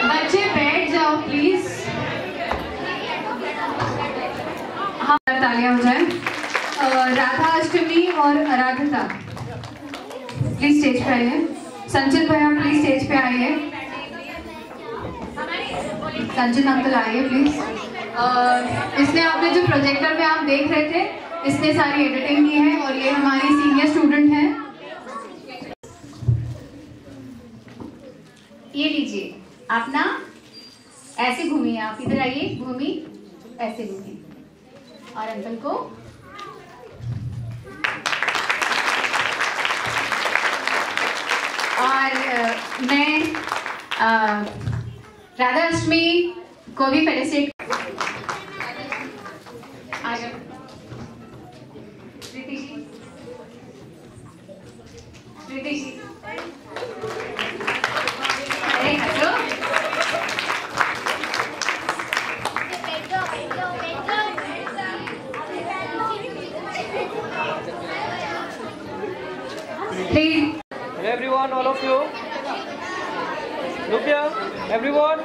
बच्चे बैठ जाओ प्लीज। हाँ, तालियां हो जाए। राधा अष्टमी और आराधना प्लीज स्टेज पे आइए। संचित भैया प्लीज स्टेज पे आइए। संचित अंकल आइए प्लीज। इसने आपने जो प्रोजेक्टर में आप देख रहे थे, इसने सारी एडिटिंग की है और ये हमारी सीनियर स्टूडेंट है। ये लीजिए, आप ना ऐसे घूमिए, आप इधर आइए, घूमिए ऐसे घूमिए और अंकल को और मैं राधा अष्टमी को भी फेलिसिटेट। प्रीति जी, प्रीति जी, अरे हटो। Please. Everyone, all of you. Look here, everyone.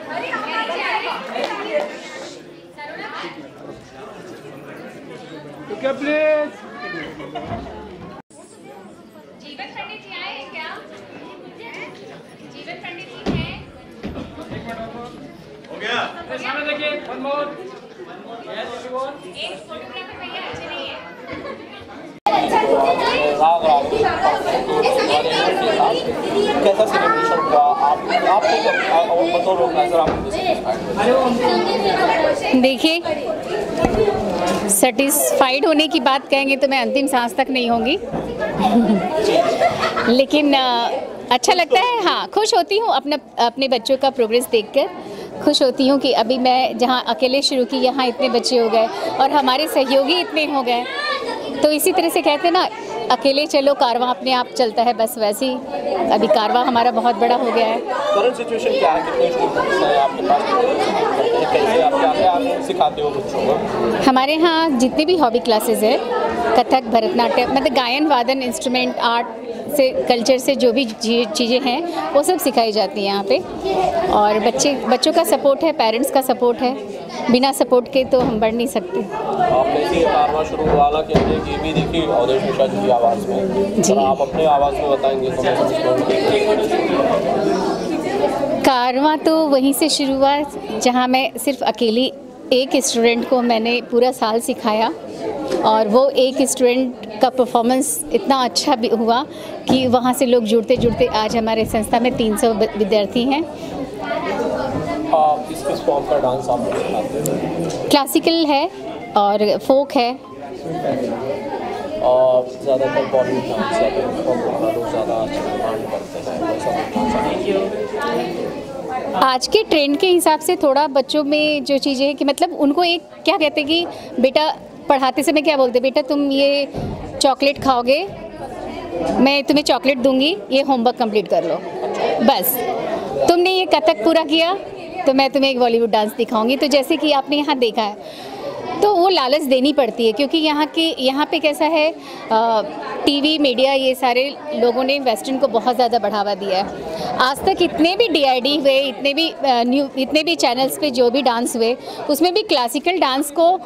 Look here, please. जीवन पंडित जी आए क्या? जीवन पंडित जी हैं? हो गया? सामने देखिए, one more. Yes, everyone. एक फोटोग्राफर भैया अच्छे नहीं है। कैसा सेलिब्रेशन हुआ? आप बतौर ऑर्गेनाइजर आप देखिए, सेटिस्फाइड होने की बात कहेंगे तो मैं अंतिम सांस तक नहीं होंगी लेकिन अच्छा लगता है। हाँ, खुश होती हूँ अपने बच्चों का प्रोग्रेस देखकर। खुश होती हूँ कि अभी मैं जहाँ अकेले शुरू की, यहाँ इतने बच्चे हो गए और हमारे सहयोगी इतने हो गए। तो इसी तरह से कहते हैं ना, अकेले चलो कारवां अपने आप चलता है, बस वैसे ही अभी कारवां हमारा बहुत बड़ा हो गया है। करंट सिचुएशन क्या है? कितने स्टूडेंट्स हैं आपके पास? कैसे आप क्या सिखाते हो बच्चों को? हमारे यहाँ जितने भी हॉबी क्लासेस है, कथक, भरतनाट्यम, मतलब गायन वादन, इंस्ट्रूमेंट, आर्ट से, कल्चर से जो भी चीज़ें हैं वो सब सिखाई जाती हैं यहाँ पे। और बच्चों का सपोर्ट है, पेरेंट्स का सपोर्ट है। बिना सपोर्ट के तो हम बढ़ नहीं सकते। आपने इसी कारवां शुरू वाला कि हमने ये भी देखी अवधेश मिश्रा जी की आवाज़ में जी, आप अपने आवाज़ में बताएंगे तो कारवां तो वहीं से शुरू हुआ जहाँ मैं सिर्फ अकेली एक स्टूडेंट को मैंने पूरा साल सिखाया और वो एक स्टूडेंट का परफॉर्मेंस इतना अच्छा भी हुआ कि वहाँ से लोग जुड़ते जुड़ते आज हमारे संस्था में 300 विद्यार्थी हैं। किस फॉर्म का डांस आप सिखाते हैं? क्लासिकल है और फोक है। ज़्यादातर बॉलीवुड डांस या फिर लोग ज़्यादा डिमांड करते हैं। आज के ट्रेंड के हिसाब से थोड़ा बच्चों में जो चीज़ें हैं कि मतलब उनको एक क्या कहते हैं कि बेटा पढ़ाते समय क्या बोलते, बेटा तुम ये चॉकलेट खाओगे, मैं तुम्हें चॉकलेट दूंगी, ये होमवर्क कंप्लीट कर लो, बस तुमने ये कथक पूरा किया तो मैं तुम्हें एक बॉलीवुड डांस दिखाऊंगी। तो जैसे कि आपने यहाँ देखा है, तो वो लालच देनी पड़ती है क्योंकि यहाँ पे कैसा है, टीवी मीडिया ये सारे लोगों ने वेस्टर्न को बहुत ज़्यादा बढ़ावा दिया है। आज तक इतने भी DID हुए, इतने भी चैनल्स पे जो भी डांस हुए, उसमें भी क्लासिकल डांस को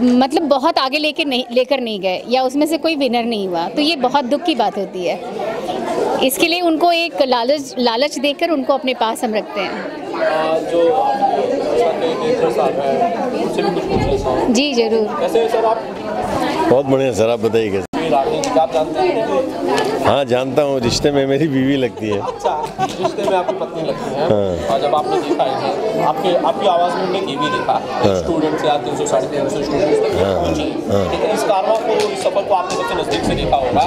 मतलब बहुत आगे लेकर नहीं गए या उसमें से कोई विनर नहीं हुआ। तो ये बहुत दुख की बात होती है। इसके लिए उनको एक लालच देकर उनको अपने पास हम रखते हैं। जो जी जरूर। कैसे सर आप? बहुत बढ़िया सर, आप बताइए कैसे? राजनीति आप जानते हैं? हाँ जानता हूँ, रिश्ते में मेरी बीवी लगती है। अच्छा, रिश्ते में आपकी पत्नी लगती है। हाँ। और जब आपने देखा है आपकी आवाज़ में हमने ये भी देखा, स्टूडेंट्स या 300 साढ़े 300 स्टूडेंट्स पहुंचे, लेकिन इस कारवां को, इस सफर को आपने सबसे नज़दीक से देखा होगा।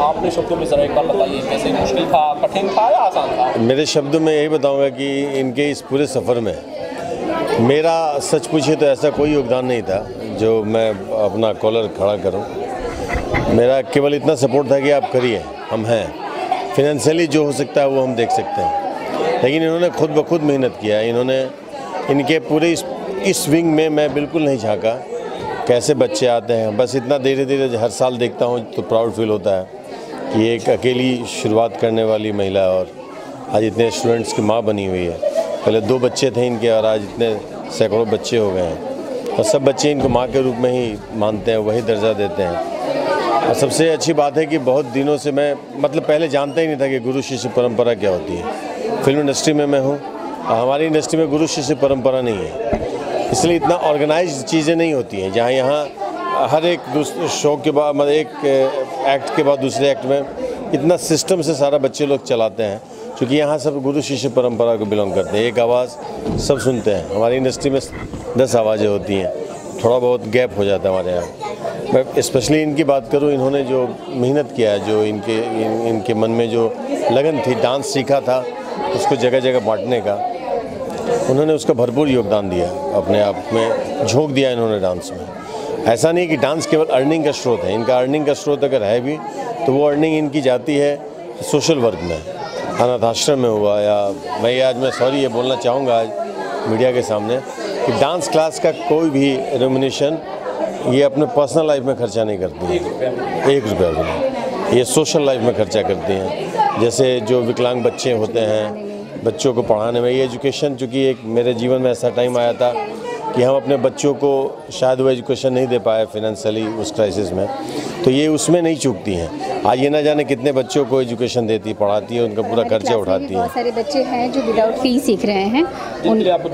आपने शब्दों में ज़रा एक बार बताइए, कैसे मुश्किल था, कठिन था या आसान था? मेरे शब्दों में यही बताऊँगा कि इनके इस पूरे सफ़र में मेरा सच पूछे तो ऐसा कोई योगदान नहीं था जो मैं अपना कॉलर खड़ा करूं। मेरा केवल इतना सपोर्ट था कि आप करिए, हम हैं, फिनेंशियली जो हो सकता है वो हम देख सकते हैं। लेकिन इन्होंने खुद ब खुद मेहनत किया। इन्होंने इनके पूरे इस विंग में मैं बिल्कुल नहीं झांका कैसे बच्चे आते हैं। बस इतना धीरे धीरे हर साल देखता हूँ तो प्राउड फील होता है ये एक अकेली शुरुआत करने वाली महिला और आज इतने स्टूडेंट्स की माँ बनी हुई है। पहले 2 बच्चे थे इनके और आज इतने सैकड़ों बच्चे हो गए हैं और सब बच्चे इनको माँ के रूप में ही मानते हैं, वही दर्जा देते हैं। और सबसे अच्छी बात है कि बहुत दिनों से मैं पहले जानता ही नहीं था कि गुरु शिष्य परंपरा क्या होती है। फिल्म इंडस्ट्री में मैं हूँ और हमारी इंडस्ट्री में गुरु शिष्य परंपरा नहीं है, इसलिए इतना ऑर्गेनाइज चीज़ें नहीं होती हैं। जहाँ यहाँ हर एक शो के बाद एक एक्ट के बाद दूसरे एक्ट में इतना सिस्टम से सारा बच्चे लोग चलाते हैं, क्योंकि यहाँ सब गुरु शिष्य परंपरा को बिलोंग करते हैं। एक आवाज़ सब सुनते हैं। हमारी इंडस्ट्री में 10 आवाज़ें होती हैं, थोड़ा बहुत गैप हो जाता है हमारे यहाँ। मैं स्पेशली इनकी बात करूँ, इन्होंने जो मेहनत किया है, जो इनके मन में जो लगन थी, डांस सीखा था उसको जगह जगह बांटने का, उन्होंने उसका भरपूर योगदान दिया, अपने आप में झोंक दिया इन्होंने डांस में। ऐसा नहीं कि डांस केवल अर्निंग का स्रोत है, इनका अर्निंग का स्रोत अगर है भी तो वो अर्निंग इनकी जाती है सोशल वर्क में, अनाथ आश्रम में हुआ, या मैं सॉरी ये बोलना चाहूँगा आज मीडिया के सामने कि डांस क्लास का कोई भी रेम्युनेशन ये अपने पर्सनल लाइफ में खर्चा नहीं करती है, 1 रुपया भी नहीं। ये सोशल लाइफ में खर्चा करती हैं। जैसे जो विकलांग बच्चे होते हैं, बच्चों को पढ़ाने में ये एजुकेशन, चूँकि एक मेरे जीवन में ऐसा टाइम आया था कि हम अपने बच्चों को शायद वो एजुकेशन नहीं दे पाए फाइनेंशियली उस क्राइसिस में, तो ये उसमें नहीं चूकती हैं। आज ये ना जाने कितने बच्चों को एजुकेशन देती, पढ़ाती है, उनका पूरा खर्चा उठाती है। बहुत सारे बच्चे हैं जो विदाउट फीस सीख रहे हैं,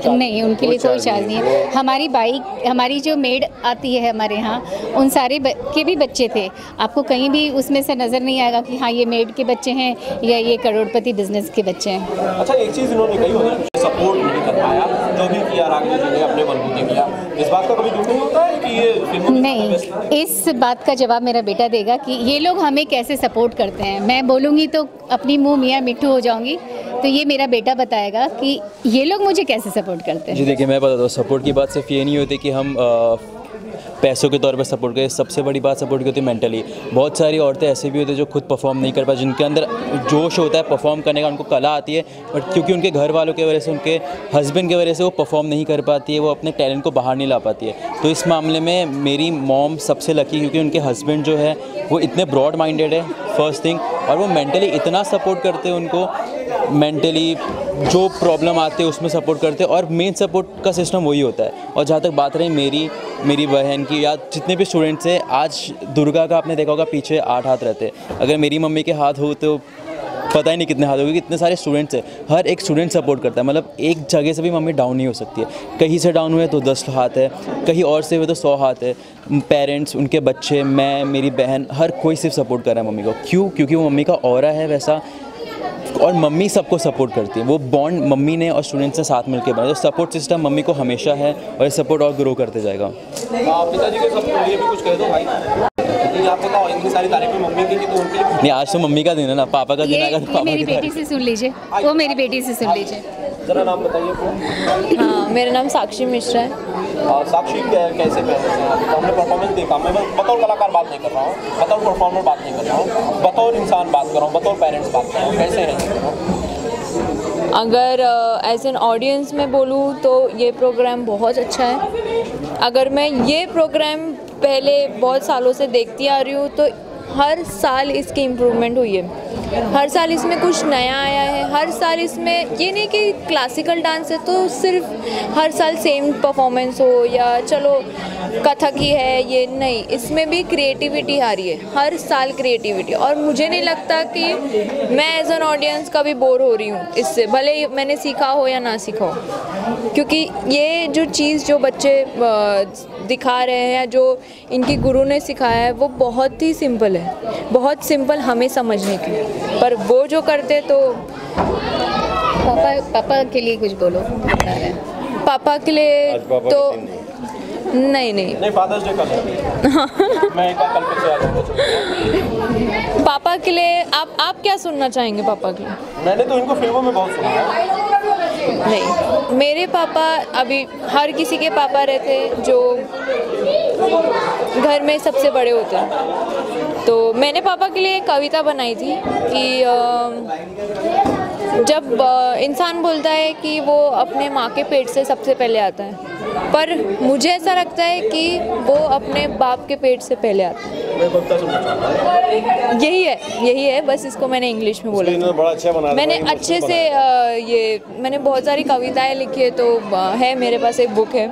नहीं, उनके लिए कोई चार्ज नहीं है। हमारी जो मेड आती है हमारे यहाँ, उन सारे के भी बच्चे थे। आपको कहीं भी उसमें से नज़र नहीं आएगा कि हाँ ये मेड के बच्चे हैं या ये करोड़पति बिजनेस के बच्चे हैं। अच्छा, एक चीज़ इन्होंने कही होगी, सपोर्ट नहीं कर पाया, जो भी किया राघवी जी ने अपने बलबूते किया, इस बात का कभी दुख नहीं होता है कि ये नहीं, इस बात का जवाब मेरा बेटा देगा कि ये लोग हमें कैसे सपोर्ट करते हैं। मैं बोलूँगी तो अपनी मुंह मियाँ मिट्ठू हो जाऊँगी, तो ये मेरा बेटा बताएगा कि ये लोग मुझे कैसे सपोर्ट करते हैं। जी देखिए, मैं बताता हूँ, सपोर्ट की बात सिर्फ ये नहीं होती कि हम पैसों के तौर पर सपोर्ट करें। सबसे बड़ी बात सपोर्ट की होती है मेंटली। बहुत सारी औरतें ऐसी भी होती है जो खुद परफॉर्म नहीं कर पाती, जिनके अंदर जोश होता है परफॉर्म करने का, उनको कला आती है, बट क्योंकि उनके घर वालों की वजह से, उनके हस्बैंड की वजह से वो परफॉर्म नहीं कर पाती है, वो अपने टैलेंट को बाहर नहीं ला पाती है। तो इस मामले में मेरी मॉम सबसे लकी, क्योंकि उनके हस्बैंड जो है वो इतने ब्रॉड माइंडेड है फर्स्ट थिंग, और वो मेंटली इतना सपोर्ट करते हैं उनको, मेंटली जो प्रॉब्लम आते हैं उसमें सपोर्ट करते हैं, और मेन सपोर्ट का सिस्टम वही होता है। और जहाँ तक बात रही मेरी बहन की या जितने भी स्टूडेंट्स हैं, आज दुर्गा का आपने देखा होगा पीछे 8 हाथ रहते हैं, अगर मेरी मम्मी के हाथ हो तो पता ही नहीं कितने हाथ होंगे, कितने सारे स्टूडेंट्स हैं, हर एक स्टूडेंट सपोर्ट करता है। मतलब एक जगह से भी मम्मी डाउन नहीं हो सकती है, कहीं से डाउन हुए तो 10 हाथ है, कहीं और से हुए तो 100 हाथ है। पेरेंट्स, उनके बच्चे, मैं, मेरी बहन, हर कोई सिर्फ सपोर्ट कर रहा है मम्मी को। क्यों? क्योंकि वो मम्मी का ऑरा है वैसा, और मम्मी सबको सपोर्ट करती है। वो बॉन्ड मम्मी ने और स्टूडेंट्स ने साथ मिलकर बनाया, तो सपोर्ट सिस्टम मम्मी को हमेशा है और ये सपोर्ट और ग्रो करते जाएगा। पिताजी के सब लिए भी कुछ कह दो भाई, आप बताओ, इतनी सारी तारीफें मम्मी की तो उनके नहीं, आज तो मम्मी का दिन है ना, पापा का दिन है। अगर मेरी बेटी से सुन लीजिए, वो मेरी बेटी से सुन लीजिए। जरा नाम बताइए। हाँ, मेरा नाम साक्षी मिश्रा है। साक्षी कैसे हमने परफॉर्मेंस देखा, मैं बतौर कलाकार बात नहीं कर रहा हूँ, बतौर परफॉर्मर बात नहीं कर रहा हूँ, बतौर इंसान बात कर रहा हूँ, बतौर पेरेंट्स बात कर रहा हूँ, कैसे है? अगर एज एन ऑडियंस में बोलूँ तो ये प्रोग्राम बहुत अच्छा है। अगर मैं ये प्रोग्राम पहले बहुत सालों से देखती आ रही हूँ तो हर साल इसकी इम्प्रूवमेंट हुई है, हर साल इसमें कुछ नया आया है, हर साल इसमें ये नहीं कि क्लासिकल डांस है तो सिर्फ हर साल सेम परफॉर्मेंस हो या चलो कथक ही है, ये नहीं, इसमें भी क्रिएटिविटी आ रही है, हर साल क्रिएटिविटी। और मुझे नहीं लगता कि मैं एज एन ऑडियंस कभी बोर हो रही हूँ इससे, भले मैंने सीखा हो या ना सीखा हो, क्योंकि ये जो चीज़ जो बच्चे दिखा रहे हैं, जो इनकी गुरु ने सिखाया है, वो बहुत ही सिंपल है, बहुत सिंपल हमें समझने की, पर वो जो करते तो पापा के लिए कुछ बोलो। पापा के लिए तो नहीं फादर्स डे कल है। मैं कल से आ जाऊंगा। पापा के लिए आप क्या सुनना चाहेंगे पापा के लिए? मैंने तो इनको फिल्मों में बहुत सुना है। नहीं, मेरे पापा, अभी हर किसी के पापा रहते हैं जो घर में सबसे बड़े होते हैं, तो मैंने पापा के लिए एक कविता बनाई थी कि जब इंसान बोलता है कि वो अपने माँ के पेट से सबसे पहले आता है, पर मुझे ऐसा लगता है कि वो अपने बाप के पेट से पहले आता है। मैं कविता सुनना चाहता हूँ। यही है बस, इसको मैंने इंग्लिश में बोला। इन्होंने बड़ा अच्छा बना मैंने अच्छे से मैंने बहुत सारी कविताएं लिखी है, तो है मेरे पास एक बुक है,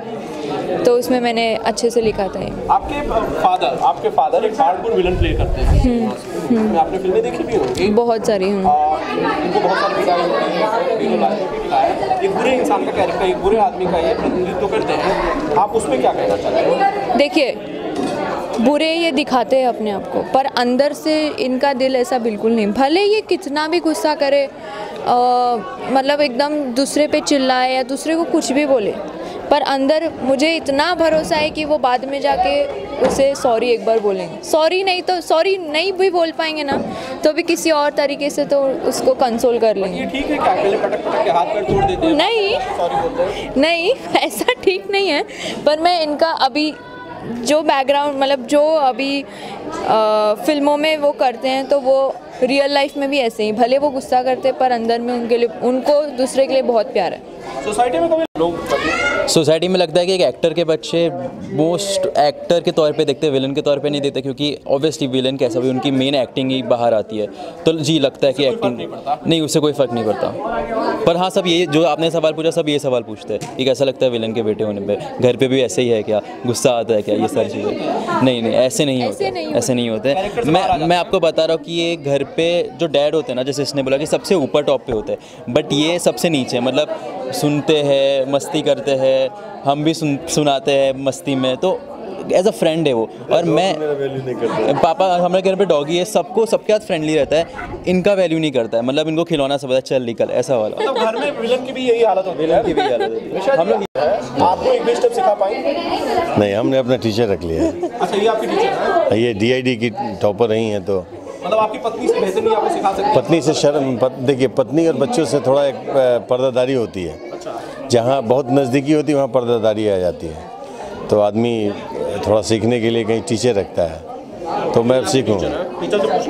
तो उसमें मैंने अच्छे से लिखा था। आपके फादर एक हार्डकोर विलन प्ले करते हैं। आपने फिल्में देखी भी होंगी बहुत सारी हूँ। उनको बहुत सारी विदाई होती है। एक बुरे इंसान का कैरेक्टर, एक बुरे आदमी का ये प्रतिनिधित्व करते हैं, आप उसमें क्या कहना चाहते हो? देखिए, बुरे ये दिखाते हैं अपने आप को, पर अंदर से इनका दिल ऐसा बिल्कुल नहीं। भले ये कितना भी गुस्सा करे, मतलब एकदम दूसरे पे चिल्लाए या दूसरे को कुछ भी बोले, पर अंदर मुझे इतना भरोसा है कि वो बाद में जाके उसे सॉरी एक बार बोलेंगे। सॉरी नहीं भी बोल पाएंगे ना, तो भी किसी और तरीके से तो उसको कंसोल कर लेंगे। ये ठीक है क्या? पहले पटक के हाथ पैर तोड़ देते हैं, सॉरी बोलते हैं? नहीं, ऐसा ठीक नहीं है। पर मैं इनका अभी जो बैकग्राउंड, मतलब जो अभी फिल्मों में वो करते हैं, तो वो रियल लाइफ में भी ऐसे ही, भले वो गुस्सा करते पर अंदर में उनको दूसरे के लिए बहुत प्यार है। सोसाइटी में कभी लोग सोसाइटी में लगता है कि एक एक्टर के बच्चे मोस्ट एक्टर के तौर पे देखते हैं, विलन के तौर पे नहीं देखते, क्योंकि ऑब्वियसली विलन कैसा भी उनकी मेन एक्टिंग ही बाहर आती है। तो जी लगता है कि एक्टिंग नहीं, उससे कोई फ़र्क नहीं पड़ता। पर हाँ, सब ये जो आपने सवाल पूछा, सब ये सवाल पूछते हैं कि कैसा लगता है विलन के बेटे होने पे, घर पे भी ऐसे ही है क्या, गुस्सा आता है क्या, ये सारी चीज़ें। नहीं, ऐसे नहीं होते। मैं आपको बता रहा हूँ कि ये घर पे जो डैड होते हैं ना, जैसे इसने बोला कि सबसे ऊपर टॉप पे होते हैं, बट ये सबसे नीचे, मतलब सुनते हैं, मस्ती करते हैं, हम भी सुनाते हैं मस्ती में, तो एज अ फ्रेंड है वो। और मैं पापा, हमारे घर पे डॉगी है, सबके साथ फ्रेंडली रहता है, इनका वैल्यू नहीं करता है, मतलब इनको खिलौना सब चल निकल ऐसा वाला। तो घर में विलन की भी यही हालत होती है। हम लोग आपको एक भी स्टेप सिखा पाएंगे? नहीं, हमने अपना टीचर रख लिया है। अच्छा, ये आपकी टीचर है? ये DID की टॉपर रही हैं, तो मतलब आपकी पत्नी से बेहतर नहीं आपको सिखा सकते? पत्नी से शर्म, देखिए पत्नी और बच्चों से थोड़ा एक पर्दादारी होती है। जहाँ बहुत नज़दीकी होती है वहाँ पर्दादारी आ जाती है, तो आदमी थोड़ा सीखने के लिए कहीं टीचर रखता है, तो मैं सीखूँ।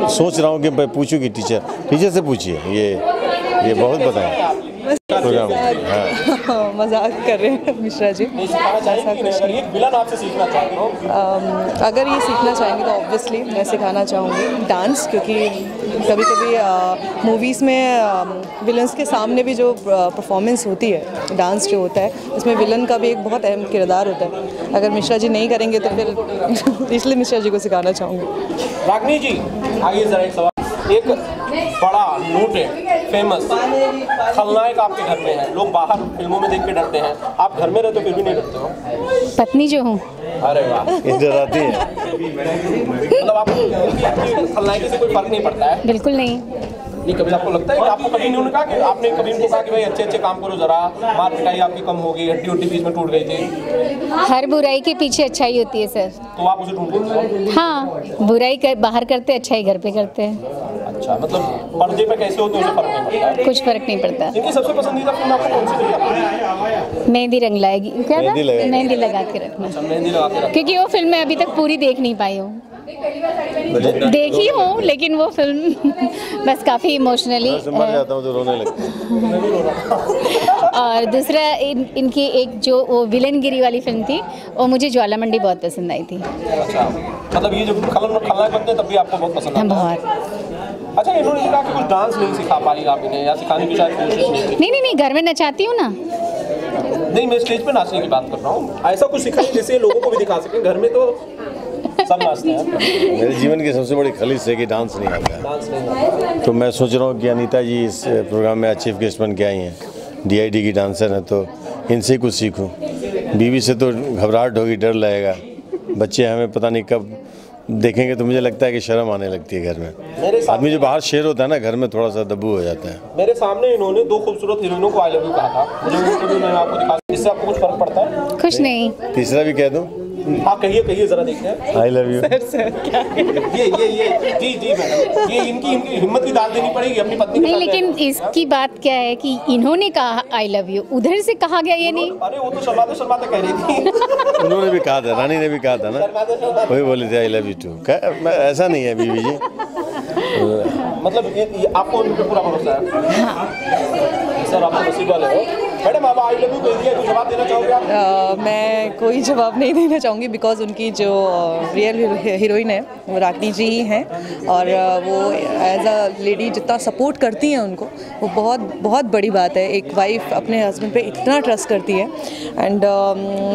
सोच रहा हूँ कि मैं पूछूँ कि टीचर से पूछिए, ये बहुत बताएं प्रोग्राम। हाँ, मजाक कर रहे हैं मिश्रा जी। अगर ये सीखना चाहेंगे तो ऑब्वियसली मैं सिखाना चाहूँगी डांस, क्योंकि कभी कभी मूवीज़ में विलन्स के सामने भी जो परफॉर्मेंस होती है, डांस जो होता है, उसमें विलन का भी एक बहुत अहम किरदार होता है। अगर मिश्रा जी नहीं करेंगे तो फिर इसलिए मिश्रा जी को सिखाना चाहूँगी। रागनी जी, आइए जरा एक सवाल। एक बड़ा नोटेड फेमस खलनायक आपके घर में है, लोग बाहर फिल्मों में देख के डरते हैं, आप घर में रहते हो फिर भी नहीं डरते हो? पत्नी जो हूँ। अरे वाह, डराती है। मतलब आपको खलनायकी से कोई फर्क नहीं पड़ता है? बिल्कुल नहीं। नहीं, कभी आपको लगता है कि आपको कभी नहीं कहा कि आपने कभी उनको कहा कि भाई अच्छे काम करो, जरा मार पिटाई आपकी कम हो गई, हड्डी बीच में टूट गई थी? हर बुराई के पीछे अच्छाई होती है सर। तो आप उसे ढूंढ लेते हो? हाँ, बुराई बाहर करते, अच्छाई घर पे करते हैं। अच्छा, मतलब पर्दे पे कैसे होते हैं उसे फर्क नहीं पड़ता? कुछ फर्क नहीं पड़ता। इनकी सबसे पसंदीदा फिल्म आपको कौन सी लगी? मेहंदी रंग लाएगी, क्या था? मेहंदी लगा के रखना। मेहंदी लगा के रखना, क्योंकि वो फिल्म मैं अभी तक पूरी देख नहीं पाई हूँ। देखी हूँ, लेकिन वो फिल्म बस काफ़ी इमोशनली मर जाता हूँ तो रोने लगता हूँ। और दूसरा इनकी एक जो वो विलनगिरी वाली फिल्म थी, वो मुझे ज्वाला मंडी बहुत पसंद आई थी। अच्छा, मतलब ये जो खलनायक बनते हैं तब भी आपको बहुत पसंद आता है? बहुत। अच्छा, इन्होंने कहा कि कुछ डांस नहीं सिखा पाई आप इन्हें, या सिखाने की शायद कोशिश नहीं की? नहीं, घर में नचाती हूँ ना। नहीं, मैं स्टेज पे नाचने की बात कर रहा हूँ। ऐसा कुछ सिखाइए जिससे लोगों को भी दिखा सकें, घर में तो सब नाचते हैं। मेरे जीवन की सबसे बड़ी खलीस है कि डांस नहीं आता है। डांस नहीं आता। तो मैं सोच रहा हूँ कि अनीता जी इस प्रोग्राम में चीफ गेस्ट बन के आई हैं, DID की डांसर हैं, तो इनसे कुछ सीखूं। बीवी से तो घबराहट होगी, डर लगेगा, बच्चे हमें पता नहीं कब देखेंगे, तो मुझे लगता है कि शर्म आने लगती है घर में। आदमी जो बाहर शेर होता है ना, घर में थोड़ा सा दब्बू हो जाता है। मेरे सामने इन्होंने 2 खूबसूरत हीरोइनों को आई लव यू कहा था, मुझे उनको भी मैं आपको दिखा, इससे आपको कुछ फर्क पड़ता है? कुछ नहीं। तीसरा भी कह दूं? हाँ, कहिए जरा देखते हैं। I love you. ये जी मैडम, ये इनकी हिम्मत की दाद देनी पड़ेगी अपनी पत्नी के नहीं, साथ। लेकिन इसकी बात क्या है कि इन्होंने कहा आई लव यू, उधर से कहा गया ये नहीं। अरे वो तो शर्माते कह रही थी। उन्होंने भी कहा था, रानी ने भी कहा था ना, वही बोले थे आई लव यू टू। ऐसा नहीं है बीवी जी। मतलब ये आपको उन पे पूरा भरोसा है? सर, आप तो नसीब वाले हो। मैडम आप आई लव यू कह दिया, तो जवाब देना चाहोगे आप? मैं कोई जवाब नहीं देना चाहूँगी बिकॉज उनकी जो रियल हीरोइन है वो रागिनी जी ही हैं, और वो एज अ लेडी जितना सपोर्ट करती हैं उनको, वो बहुत बहुत बड़ी बात है। एक वाइफ अपने हस्बैंड पे इतना ट्रस्ट करती है। एंड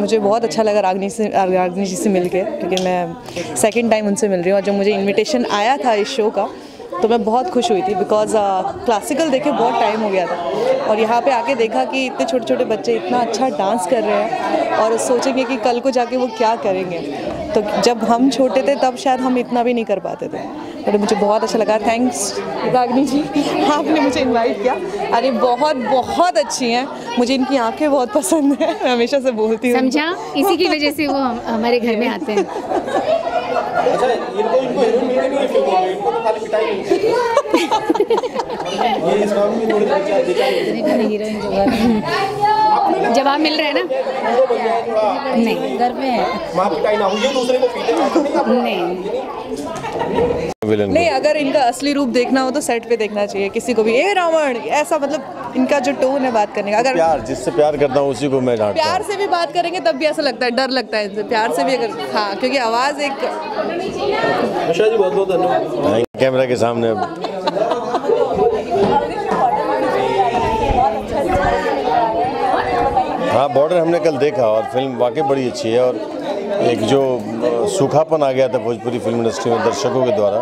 मुझे बहुत अच्छा लगा रागिनी जी से मिल के, क्योंकि मैं सेकेंड टाइम उनसे मिल रही हूँ। और जब मुझे इन्विटेशन आया था इस शो का तो मैं बहुत खुश हुई थी बिकॉज क्लासिकल देखे बहुत टाइम हो गया था, और यहाँ पे आके देखा कि इतने छोटे छोटे बच्चे इतना अच्छा डांस कर रहे हैं और सोचेंगे कि कल को जाके वो क्या करेंगे। तो जब हम छोटे थे तब शायद हम इतना भी नहीं कर पाते थे, बट मुझे बहुत अच्छा लगा। थैंक्स रागिनी जी, आपने मुझे इनवाइट किया। अरे बहुत बहुत अच्छी हैं, मुझे इनकी आंखें बहुत पसंद हैं, मैं हमेशा से बोलती हूँ। समझा, इसी की वजह से वो हमारे घर में आते हैं। अच्छा, इनको हीरोइन मिलने नहीं है फिल्म में, इनको तो खाली पिटाई मिलती है। ये इस मामले में थोड़ी हीरोइन जवाब मिल रहा है ना? नहीं, घर में है। मां पिटाई ना हुई, दूसरे को पीटे नहीं। नहीं, अगर इनका असली रूप देखना हो तो सेट पे देखना चाहिए किसी को भी। ए रावण ऐसा, मतलब इनका जो टोन है बात करने का, अगर प्यार जिससे प्यार करता हूँ उसी को मैं डांटता हूँ। प्यार से भी बात करेंगे तब भी ऐसा लगता है, डर लगता है इनसे। प्यार से भी अगर, हाँ, क्योंकि आवाज़ एक। मिश्रा जी बहुत बहुत धन्यवाद। कैमरा के सामने हाँ, बॉर्डर हमने कल देखा और फिल्म वाकई बड़ी अच्छी है। और एक जो सूखापन आ गया था भोजपुरी फिल्म इंडस्ट्री में दर्शकों के द्वारा,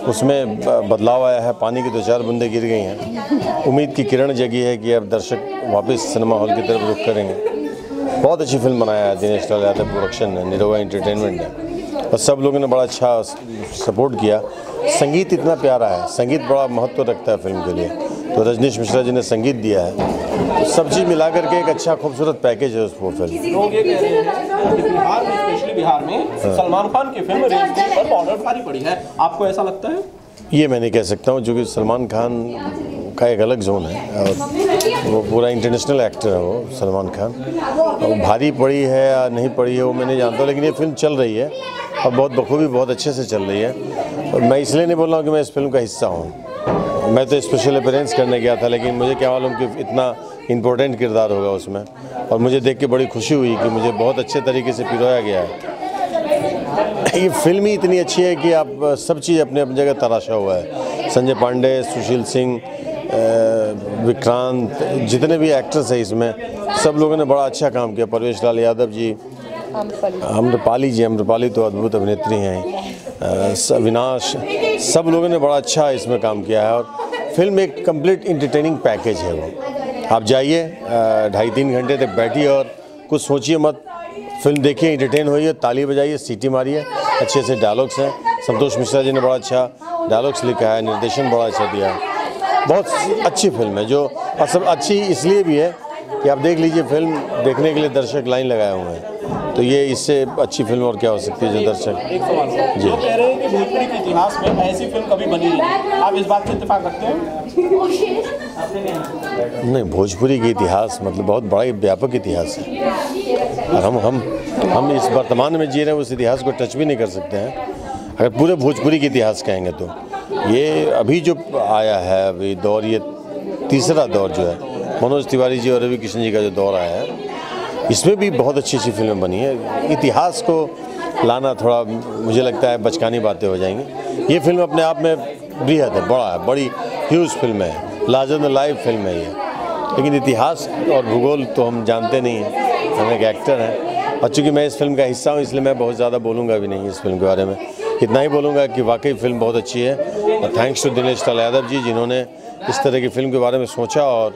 उसमें बदलाव आया है। पानी की 2-4 बूंदें गिर गई हैं। उम्मीद की किरण जगी है कि अब दर्शक वापस सिनेमा हॉल की तरफ रुख करेंगे। बहुत अच्छी फिल्म बनाया है दिनेश लाल यादव प्रोडक्शन ने, निरोवा एंटरटेनमेंट ने, और सब लोगों ने बड़ा अच्छा सपोर्ट किया। संगीत इतना प्यारा है, संगीत बड़ा महत्व रखता है फिल्म के लिए, तो रजनीश मिश्रा जी ने संगीत दिया है। तो सब चीज़ मिला करके एक अच्छा खूबसूरत पैकेज है उस फिल्म। लोग ये कह रहे हैं कि बिहार में, स्पेशली बिहार में सलमान खान की फिल्म रेंज पर बॉर्डर भारी पड़ी है, आपको ऐसा लगता है? ये मैं नहीं कह सकता हूँ, क्योंकि सलमान खान का एक अलग जोन है और वो पूरा इंटरनेशनल एक्टर है वो सलमान खान। और भारी पड़ी है या नहीं पड़ी है वो मैं नहीं जानता, लेकिन ये फिल्म चल रही है और बहुत बखूबी बहुत अच्छे से चल रही है। और मैं इसलिए नहीं बोल रहा हूँ कि मैं इस फिल्म का हिस्सा हूँ, मैं तो स्पेशल अपीयरेंस करने गया था, लेकिन मुझे क्या मालूम कि इतना इम्पोर्टेंट किरदार होगा उसमें। और मुझे देख के बड़ी खुशी हुई कि मुझे बहुत अच्छे तरीके से पिरोया गया है। ये फिल्म ही इतनी अच्छी है कि आप सब चीज़ अपने अपनी जगह तराशा हुआ है। संजय पांडे, सुशील सिंह, विक्रांत, जितने भी एक्टर्स हैं इसमें, सब लोगों ने बड़ा अच्छा काम किया। परवेश लाल यादव जी, आम्रपाली तो अद्भुत अभिनेत्री हैं, विनाश, सब लोगों ने बड़ा अच्छा इसमें काम किया है। और फिल्म एक कंप्लीट इंटरटेनिंग पैकेज है वो। आप जाइए, 2.5-3 घंटे तक बैठिए और कुछ सोचिए मत, फिल्म देखिए, एंटरटेन होइए, ताली बजाइए, सीटी मारिए। अच्छे से डायलॉग्स हैं, संतोष मिश्रा जी ने बड़ा अच्छा डायलॉग्स लिखा है, निर्देशन बड़ा अच्छा दिया है। बहुत अच्छी फिल्म है, जो और सब अच्छी इसलिए भी है कि आप देख लीजिए, फिल्म देखने के लिए दर्शक लाइन लगाए हुए हैं, तो ये इससे अच्छी फिल्म और क्या हो सकती है जो दर्शक। एक सवाल जी, वो कह रहे हैं कि भोजपुरी के इतिहास में ऐसी फिल्म कभी बनी नहीं, आप इस बात से इत्तेफाक रखते हैं? नहीं, भोजपुरी के इतिहास मतलब बहुत बड़ा व्यापक इतिहास है, और हम इस वर्तमान में जी रहे हैं, उस इतिहास को टच भी नहीं कर सकते हैं। अगर पूरे भोजपुरी के इतिहास कहेंगे तो ये अभी जो आया है अभी दौर, ये तीसरा दौर जो है, मनोज तिवारी जी और रवि किशन जी का जो दौर आया है, इसमें भी बहुत अच्छी अच्छी फिल्में बनी है। इतिहास को लाना थोड़ा मुझे लगता है बचकानी बातें हो जाएंगी। ये फिल्म अपने आप में बृहद है, बड़ा है, बड़ी ह्यूज फिल्म है, लार्जर देन लाइफ फिल्म है ये। लेकिन इतिहास और भूगोल तो हम जानते नहीं हैं, हम एक एक्टर हैं, और चूँकि मैं इस फिल्म का हिस्सा हूँ इसलिए मैं बहुत ज़्यादा बोलूँगा भी नहीं इस फिल्म के बारे में। इतना ही बोलूँगा कि वाकई फिल्म बहुत अच्छी है, और थैंक्स टू दिनेश लाल यादव जी जिन्होंने इस तरह की फिल्म के बारे में सोचा, और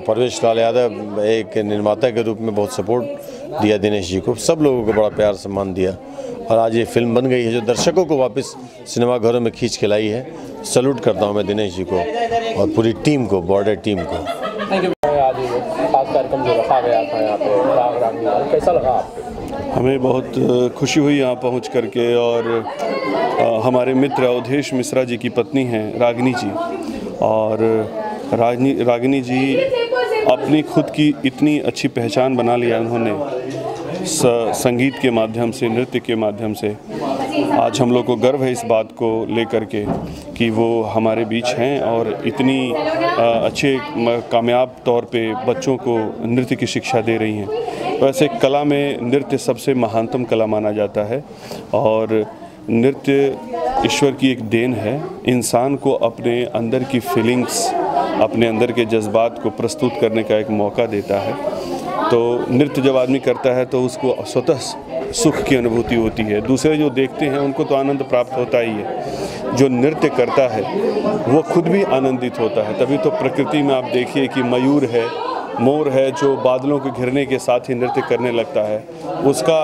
परवेश लाल यादव एक निर्माता के रूप में बहुत सपोर्ट दिया दिनेश जी को, सब लोगों को बड़ा प्यार सम्मान दिया, और आज ये फिल्म बन गई है जो दर्शकों को वापस सिनेमाघरों में खींच के लाई है। सैल्यूट करता हूँ मैं दिनेश जी को और पूरी टीम को, बॉर्डर टीम को। Thank you. आज खास कार्यक्रम जो रखा गया था यहाँ पे राग रागनी, कैसा लगा आपको? हमें बहुत खुशी हुई यहाँ पहुँच करके, और हमारे मित्र अवधेश मिश्रा जी की पत्नी हैं रागिनी जी, और रागिनी जी अपनी खुद की इतनी अच्छी पहचान बना लिया उन्होंने संगीत के माध्यम से, नृत्य के माध्यम से, आज हम लोग को गर्व है इस बात को लेकर के कि वो हमारे बीच हैं और इतनी अच्छे कामयाब तौर पे बच्चों को नृत्य की शिक्षा दे रही हैं। वैसे कला में नृत्य सबसे महानतम कला माना जाता है और नृत्य ईश्वर की एक देन है। इंसान को अपने अंदर की फीलिंग्स, अपने अंदर के जज्बात को प्रस्तुत करने का एक मौका देता है। तो नृत्य जब आदमी करता है तो उसको स्वतः सुख की अनुभूति होती है। दूसरे जो देखते हैं उनको तो आनंद प्राप्त होता ही है। जो नृत्य करता है वो खुद भी आनंदित होता है। तभी तो प्रकृति में आप देखिए कि मयूर है, मोर है, जो बादलों के घिरने के साथ ही नृत्य करने लगता है। उसका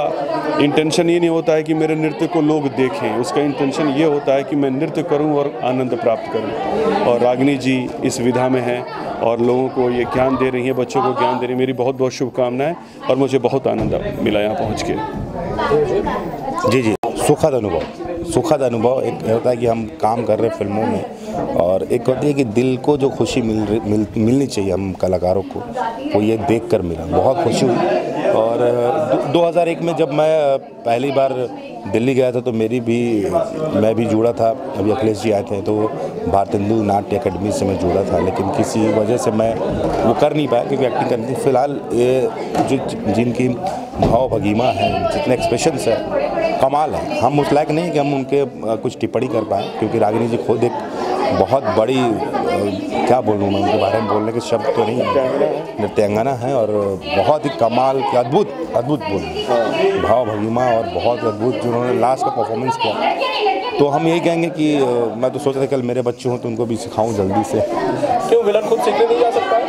इंटेंशन ये नहीं होता है कि मेरे नृत्य को लोग देखें, उसका इंटेंशन ये होता है कि मैं नृत्य करूं और आनंद प्राप्त करूं। और रागिनी जी इस विधा में हैं और लोगों को ये ज्ञान दे रही हैं, बच्चों को ज्ञान दे रही हैं। मेरी बहुत बहुत शुभकामनाएं और मुझे बहुत आनंद मिला यहाँ पहुँच के। जी, सुखद अनुभव। एक होता है कि हम काम कर रहे हैं फिल्मों में और एक होती है कि दिल को जो खुशी मिलनी चाहिए हम कलाकारों को, वो ये देखकर मिला। बहुत खुशी हुई। और 2001 में जब मैं पहली बार दिल्ली गया था तो मैं भी जुड़ा था। अभी अखिलेश जी आए थे तो भारतीय हिंदू नाट्य अकेडमी से मैं जुड़ा था, लेकिन किसी वजह से मैं वो कर नहीं पाया क्योंकि एक्टिंग करनी थी। फिलहाल ये जो जिनकी भाव भंगिमा है, जितने एक्सप्रेशंस है, कमाल है। हम उस लायक नहीं कि हम उनके कुछ टिप्पणी कर पाएँ क्योंकि रागिनी जी खुद एक बहुत बड़ी, क्या बोलूँ मैं, उनके बारे में बोलने के शब्द तो नहीं है, नृत्यांगना है और बहुत ही कमाल की अद्भुत बोल भाव भंगिमा और बहुत अद्भुत जो उन्होंने लास्ट का परफॉर्मेंस किया। तो हम यही कहेंगे कि मैं तो सोच रहा था कल मेरे बच्चे हों तो उनको भी सिखाऊं जल्दी से। क्यों विलन खुद सीखने नहीं जा सकता?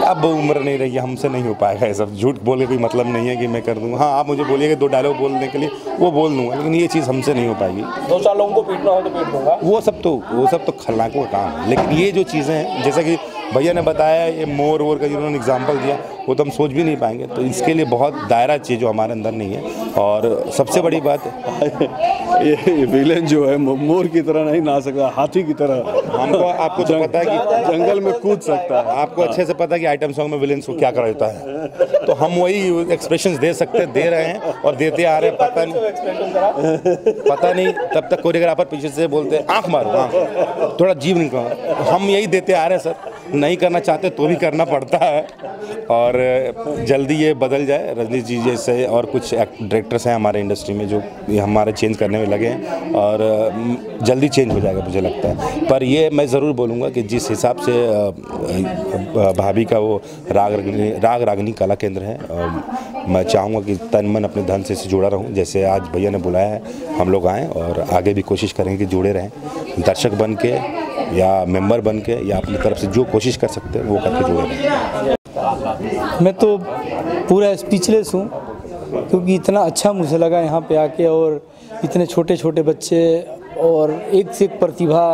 अब उम्र नहीं रही, हमसे नहीं हो पाएगा ये सब। झूठ बोले कोई मतलब नहीं है कि मैं कर दूँगा। हाँ, आप मुझे बोलिएगा 2 डायलॉग बोलने के लिए, वो बोल दूँगा, लेकिन ये चीज़ हमसे नहीं हो पाएगी। 2-4 लोगों को पीटना हो तो पीट दूँगा। वो सब तो खलनाकों का काम है। लेकिन ये जो चीज़ें हैं, जैसे कि भैया ने बताया, ये मोर का जिन्होंने एग्जाम्पल दिया, वो तो हम सोच भी नहीं पाएंगे। तो इसके लिए बहुत दायरा चाहिए जो हमारे अंदर नहीं है। और सबसे बड़ी बात ये विलेन जो है मोर की तरह नहीं ना सकता, हाथी की तरह। आपको तो पता है कि जंगल में कूद सकता है। आपको अच्छे से पता है कि आइटम सॉन्ग में विलेंस को क्या करा जाता है। तो हम वही एक्सप्रेशंस दे रहे हैं और देते आ रहे हैं। पता नहीं तब तक कोरियोग्राफर पीछे से बोलते हैं आँख मारो, आँख थोड़ा जीव निकालो। हम यही देते आ रहे हैं सर। नहीं करना चाहते तो भी करना पड़ता है और जल्दी ये बदल जाए। रजनी जी जैसे और कुछ डायरेक्टर्स हैं हमारे इंडस्ट्री में जो ये हमारे चेंज करने में लगे हैं और जल्दी चेंज हो जाएगा मुझे लगता है। पर ये मैं ज़रूर बोलूँगा कि जिस हिसाब से भाभी का वो राग रागिनी कला केंद्र है, मैं चाहूँगा कि तन मन अपने धन से जुड़ा रहूँ। जैसे आज भैया ने बुलाया है, हम लोग आएँ और आगे भी कोशिश करेंगे कि जुड़े रहें, दर्शक बन के या मेंबर बन के या अपनी तरफ से जो कोशिश कर सकते हैं वो करके जुड़े रहें। मैं तो पूरा स्पीचलेस हूँ क्योंकि इतना अच्छा मुझे लगा यहाँ पे आके और इतने छोटे छोटे बच्चे और एक से एक प्रतिभा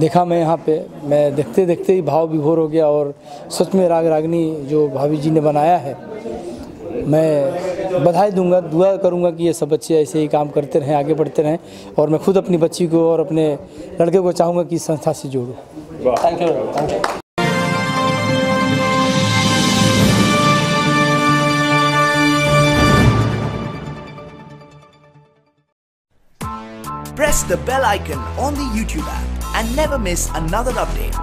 देखा मैं यहाँ पे। मैं देखते देखते ही भाव विभोर हो गया और सच में राग रागिनी जो भाभी जी ने बनाया है, मैं बधाई दूंगा, दुआ करूंगा कि ये सब बच्चे ऐसे ही काम करते रहें, आगे बढ़ते रहें। और मैं खुद अपनी बच्ची को और अपने लड़के को चाहूँगा कि इस संस्था से जोड़ूँ। Thank you. Press the bell icon on the YouTube app and never miss another update.